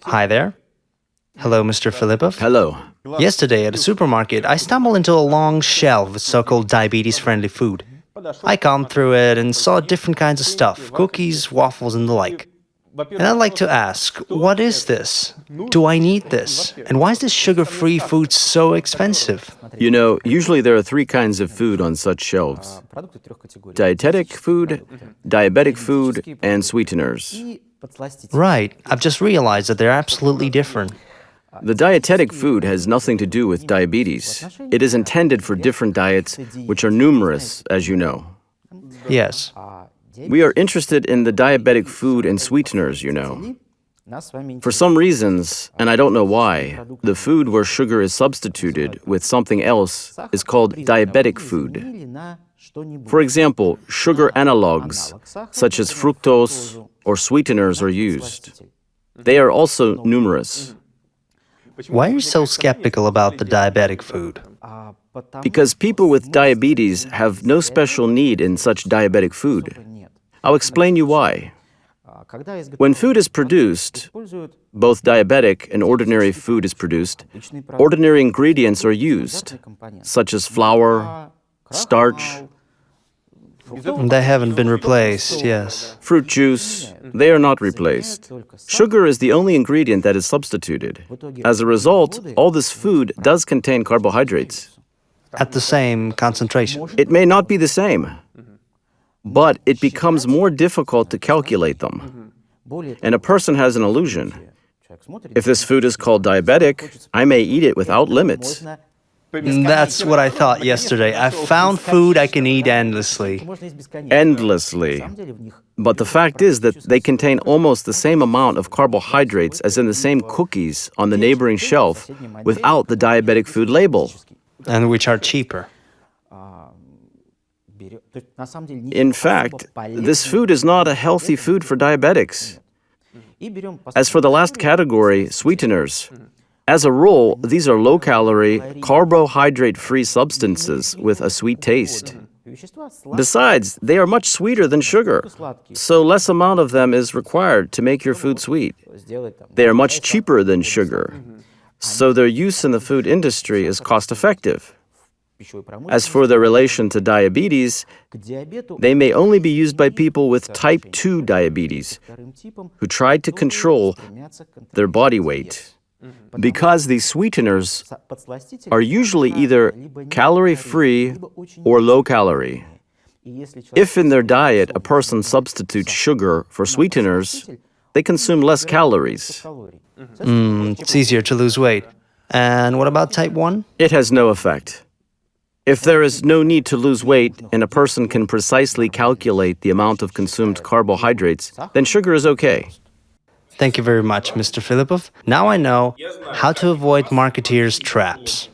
Hi there. Hello, Mr. Filippov. Hello. Yesterday at a supermarket, I stumbled into a long shelf with so-called diabetes-friendly food. I combed through it and saw different kinds of stuff, cookies, waffles, and the like. And I'd like to ask, what is this? Do I need this? And why is this sugar-free food so expensive? You know, usually there are three kinds of food on such shelves: dietetic food, diabetic food, and sweeteners. Right, I've just realized that they're absolutely different. The dietetic food has nothing to do with diabetes. It is intended for different diets, which are numerous, as you know. Yes. We are interested in the diabetic food and sweeteners, you know. For some reasons, and I don't know why, the food where sugar is substituted with something else is called diabetic food. For example, sugar analogs, such as fructose or sweeteners, are used. They are also numerous. Why are you so skeptical about the diabetic food? Because people with diabetes have no special need in such diabetic food. I'll explain you why. When food is produced, both diabetic and ordinary food is produced, ordinary ingredients are used, such as flour, starch, They haven't been replaced, yes. fruit juice. They are not replaced. Sugar is the only ingredient that is substituted. As a result, all this food does contain carbohydrates. At the same concentration. It may not be the same, but it becomes more difficult to calculate them. And a person has an illusion. If this food is called diabetic, I may eat it without limits. That's what I thought yesterday. I found food I can eat endlessly. Endlessly. But the fact is that they contain almost the same amount of carbohydrates as in the same cookies on the neighboring shelf without the diabetic food label. And which are cheaper. In fact, this food is not a healthy food for diabetics. As for the last category, sweeteners, as a rule, these are low-calorie, carbohydrate-free substances with a sweet taste. Besides, they are much sweeter than sugar, so less amount of them is required to make your food sweet. They are much cheaper than sugar, so their use in the food industry is cost-effective. As for their relation to diabetes, they may only be used by people with type 2 diabetes who tried to control their body weight. Because these sweeteners are usually either calorie-free or low-calorie. If in their diet a person substitutes sugar for sweeteners, they consume less calories. It's easier to lose weight. And what about type 1? It has no effect. If there is no need to lose weight and a person can precisely calculate the amount of consumed carbohydrates, then sugar is okay. Thank you very much, Mr. Filippov. Now I know how to avoid marketeers' traps.